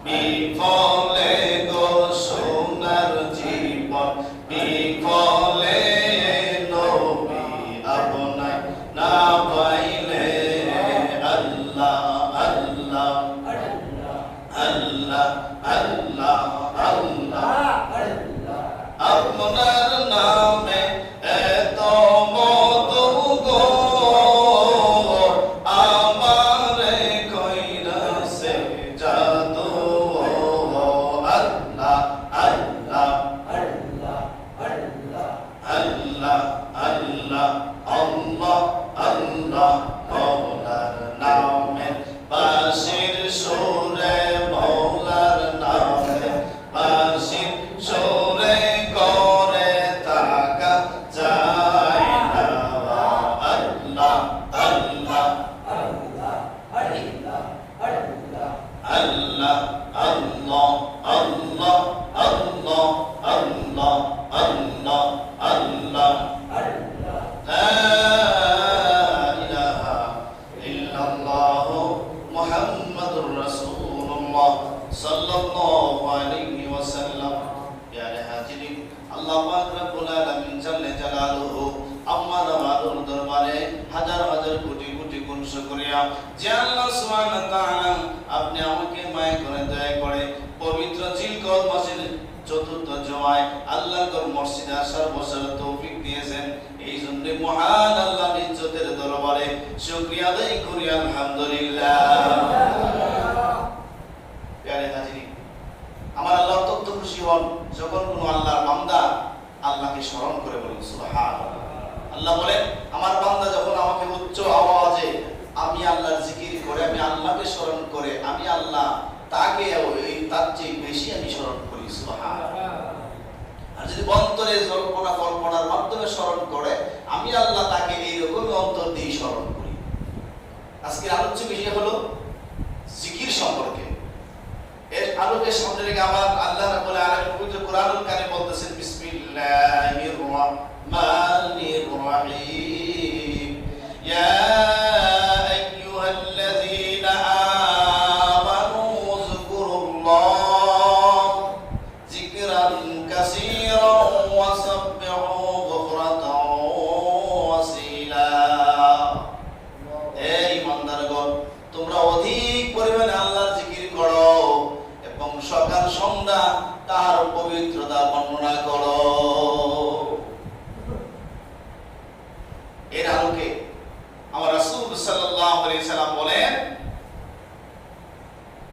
বিফলে গো সোনার জীবন বিফলে নবী আপনার না পাইলে আল্লাহ আল্লাহ আল্লাহ আল্লাহ আল্লাহ আপনার নামে এত মধু গো আমারে কইরাছে জাদু আল্লাহ আল্লাহ আল্লাহ আল্লাহ আল্লাহ আল্লাহ আল্লাহ মওলার নামে বাঁশির সুরে মওলার নামে বাঁশির সুরে করে তাকা যায় না আল্লাহ আল্লাহ আল্লাহ আল্লাহ আল্লাহ আল্লাহ আল্লাহ আল্লাহ আল্লাহ আল্লাহ আল্লাহ লা ইলাহা ইল্লাল্লাহ মুহাম্মাদুর রাসূলুল্লাহ সাল্লাল্লাহু আলাইহি ওয়াসাল্লাম। প্যারে হাজিরিন, আল্লাহ পাক রব্বুল আলামিন জাল্লে জালালুহু আমার আমাদের দরবারে হাজার হাজার কোটি কোটি গুণ শুকরিয়া যে আল্লাহ সুবহানাহু ওয়া তাআলা আপনি আমাকে মায়া করে দয়া করে পবিত্র জিলকদ মাসের চতুর্থ জুমায় আল্লাহর মসজিদে আসার বসার তৌফিক দিয়েছেন। এই জন্য মহান আল্লাহর ইজ্জতের দরবারে শুকরিয়া আদায় করি আলহামদুলিল্লাহ। প্যারে হাজিরিন, আমার আল্লাহ অত্যন্ত খুশি হন যখন কোনো আল্লাহর বান্দা আল্লাহকে স্মরণ করে বলেন সুবহানাল্লাহ। আল্লাহ বলেন আমার বান্দা যখন আমাকে উচ্চ আওয়াজে আমি আল্লাহর জিকির করে আমি আল্লাহকে স্মরণ করে আমি আল্লাহ তাকে তার চেয়ে বেশি আমি স্মরণ করি সুবহানাল্লাহ। আর যদি অন্তরে কল্পনার মাধ্যমে স্মরণ করে আমি আল্লাহ তাকে এইরকমই অন্তর দিয়ে স্মরণ করি। আজকে আলোচ্য বিষয় হলো জিকির সম্পর্কে। এর আলোকে সামনে রেখে আমার আল্লাহ রাব্বুল আলামিন পবিত্র কোরআনুল কারীম বলতেছেন বিসমিল্লাহির রাহমানির রাহিম ইয়া আইয়ুহাল্লাযীনা আমানু যকুরুল্লাহ যিকরান কাসীরান ওয়া সাব্বিহু বুকরাতাও ওয়া আসীলা। হে ঈমানদারগণ, তোমরা অধিক পরিমাণে আল্লাহর জিকির করো এবং সকাল সন্ধ্যা তার পবিত্রতা বর্ণনা করো। এর আলোকে আমার রাসূল সাল্লাল্লাহু আলাইহি সাল্লাম বলেন